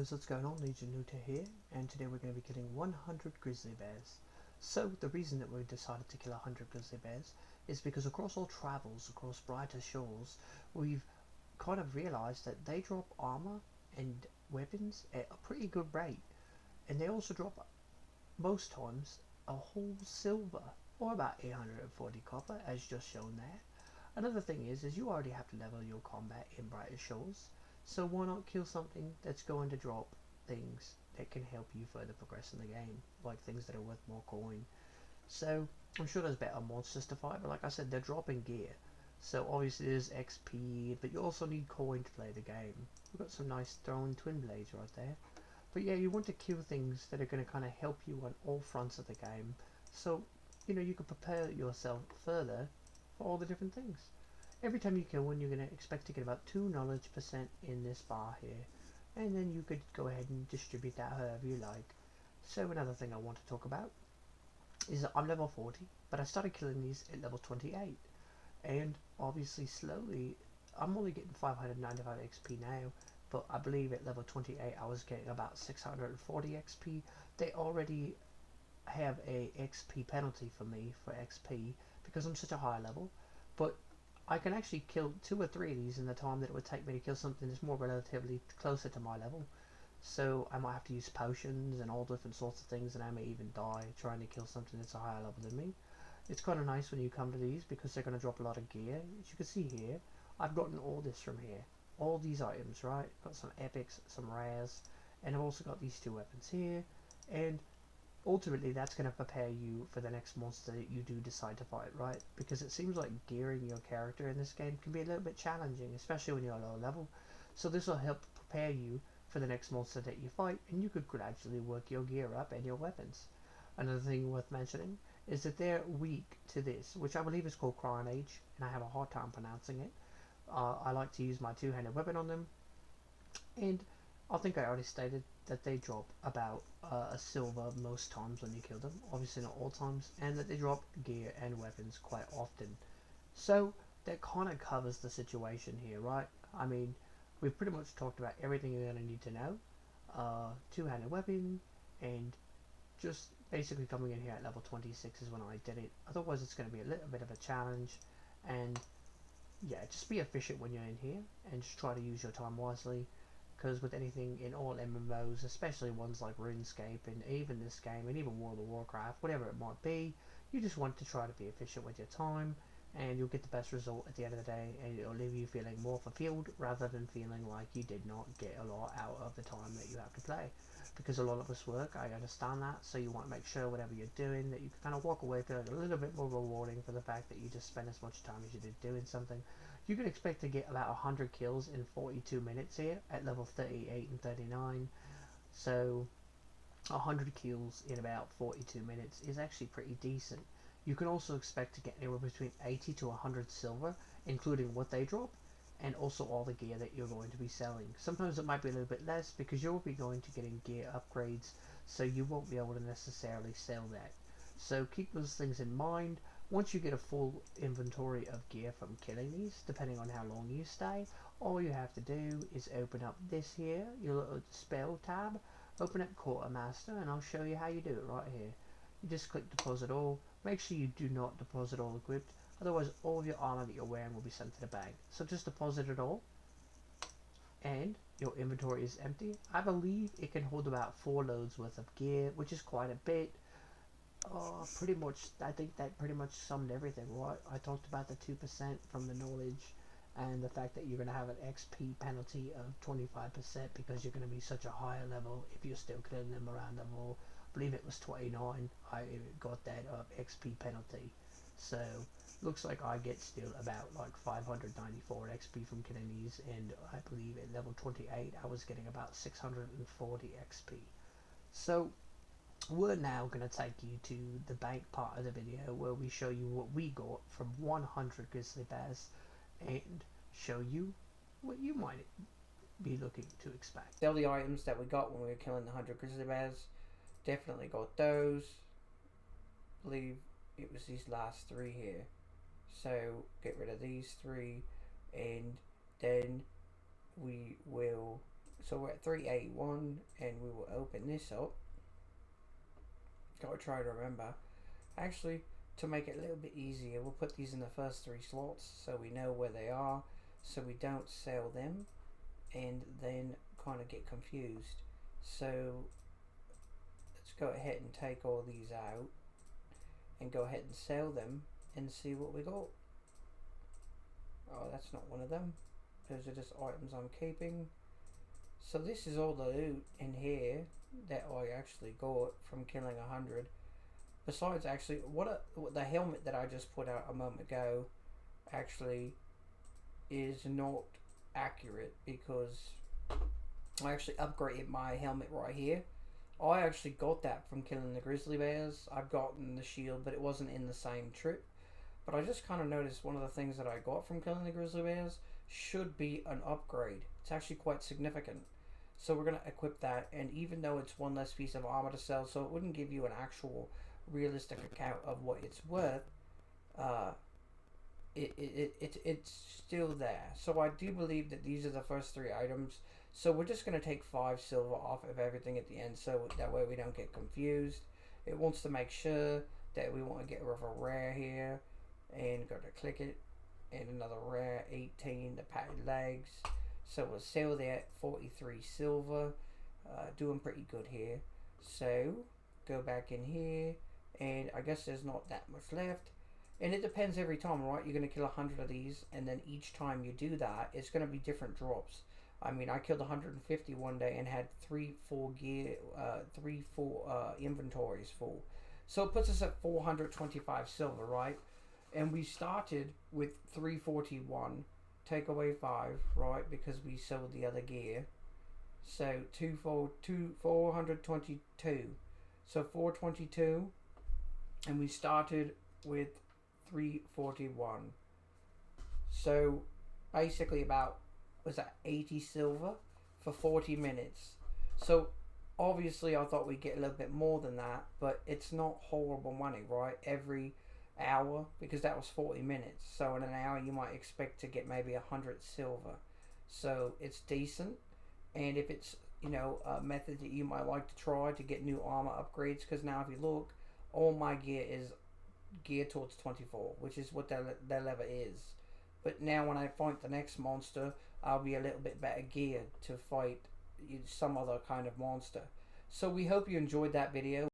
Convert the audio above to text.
guys, what's going on? Legion Nuta here, and today we're going to be killing 100 grizzly bears. So the reason that we decided to kill 100 grizzly bears is because across all travels, across brighter shores, we've kind of realized that they drop armor and weapons at a pretty good rate, and they also drop most times a whole silver or about 840 copper, as just shown there. Another thing is you already have to level your combat in brighter shores, so why not kill something that's going to drop things that can help you further progress in the game, like things that are worth more coin. So I'm sure there's better monsters to fight, but like I said, they're dropping gear. So obviously there's XP, but you also need coin to play the game. We've got some nice throwing twin blades right there. But yeah, you want to kill things that are going to kind of help you on all fronts of the game. So, you can prepare yourself further for all the different things. Every time you kill one, you're going to expect to get about 2 knowledge percent in this bar here. And then you could go ahead and distribute that however you like. So another thing I want to talk about is that I'm level 40, but I started killing these at level 28. And obviously slowly, I'm only getting 595 XP now, but I believe at level 28 I was getting about 640 XP. They already have a XP penalty for me for XP because I'm such a high level, but I can actually kill 2 or 3 of these in the time that it would take me to kill something that's more relatively closer to my level. So I might have to use potions and all different sorts of things, and I may even die trying to kill something that's a higher level than me. It's kind of nice when you come to these because they're going to drop a lot of gear. As you can see here, I've gotten all this from here. All these items, right? Got some epics, some rares, and I've also got these 2 weapons here. And ultimately that's going to prepare you for the next monster that you do decide to fight, right? Because it seems like gearing your character in this game can be a little bit challenging, especially when you're low level. So this will help prepare you for the next monster that you fight, and you could gradually work your gear up and your weapons. Another thing worth mentioning is that they're weak to this, which I believe is called Crying Age, and I have a hard time pronouncing it. I like to use my 2-handed weapon on them, and I think I already stated that they drop about a silver most times when you kill them, obviously not all times, and that they drop gear and weapons quite often. So that kind of covers the situation here, right? I mean, we've pretty much talked about everything you're going to need to know. 2-handed weapon, and just basically coming in here at level 26 is when I did it. Otherwise it's going to be a little bit of a challenge, and yeah, just be efficient when you're in here and just try to use your time wisely, because with anything in all MMOs, especially ones like RuneScape and even this game and even World of Warcraft, whatever it might be, you just want to try to be efficient with your time, and you'll get the best result at the end of the day, and it'll leave you feeling more fulfilled rather than feeling like you did not get a lot out of the time that you have to play. Because a lot of us work, I understand that, so you want to make sure whatever you're doing that you can kind of walk away feeling a little bit more rewarding for the fact that you just spent as much time as you did doing something. You can expect to get about 100 kills in 42 minutes here at level 38 and 39, so 100 kills in about 42 minutes is actually pretty decent. You can also expect to get anywhere between 80 to 100 silver, including what they drop, and also all the gear that you're going to be selling. Sometimes it might be a little bit less because you'll be going to getting gear upgrades, so you won't be able to necessarily sell that. So keep those things in mind. Once you get a full inventory of gear from killing these, depending on how long you stay, all you have to do is open up this here, your little spell tab, open up Quartermaster, and I'll show you how you do it right here. You just click deposit all. Make sure you do not deposit all equipped, otherwise all of your armor that you're wearing will be sent to the bag. So just deposit it all, and your inventory is empty. I believe it can hold about 4 loads worth of gear, which is quite a bit. Pretty much, I think that pretty much summed everything, right? I talked about the 2% from the knowledge, and the fact that you're going to have an XP penalty of 25% because you're going to be such a higher level if you're still killing them around level, I believe it was 29, I got that XP penalty. So, looks like I get still about like 594 XP from killing these, and I believe at level 28 I was getting about 640 XP. So, we're now going to take you to the bank part of the video where we show you what we got from 100 grizzly bears and show you what you might be looking to expect. All the items that we got when we were killing the 100 grizzly bears, definitely got those. I believe it was these last 3 here. So get rid of these 3, and then we will So we're at 381, and we will open this up. Gotta try to remember. Actually, to make it a little bit easier, we'll put these in the first 3 slots so we know where they are, so we don't sell them and then kind of get confused. So let's go ahead and take all these out and go ahead and sell them and see what we got. Oh, that's not one of them. Those are just items I'm keeping. So this is all the loot in here that I actually got from killing 100. Besides, actually, what the helmet that I just put out a moment ago actually is not accurate, because I actually upgraded my helmet right here. I actually got that from killing the grizzly bears. I've gotten the shield, but it wasn't in the same trip. But I just kind of noticed one of the things that I got from killing the grizzly bears should be an upgrade. It's actually quite significant. So we're going to equip that, and even though it's one less piece of armor to sell, so it wouldn't give you an actual realistic account of what it's worth, it's still there. So I do believe that these are the first 3 items. So we're just going to take 5 silver off of everything at the end, so that way we don't get confused. It wants to make sure that we want to get rid of a rare here, and go to click it, and another rare 18, the padded legs. So we'll sell that 43 silver, doing pretty good here. So go back in here, and I guess there's not that much left. And it depends every time, right? You're going to kill 100 of these, and then each time you do that, it's going to be different drops. I mean, I killed 150 one day and had 3 full inventories full. So it puts us at 425 silver, right? And we started with 341. Take away 5, right? Because we sold the other gear. So 422. So 422, and we started with 341. So basically about, was that 80 silver for 40 minutes. So obviously I thought we'd get a little bit more than that, but it's not horrible money, right? Every hour, because that was 40 minutes. So in an hour you might expect to get maybe 100 silver. So it's decent. And if it's, you know, a method that you might like to try to get new armor upgrades, because now if you look, all my gear is geared towards 24, which is what their lever is. But now when I fight the next monster, I'll be a little bit better geared to fight some other kind of monster. So we hope you enjoyed that video.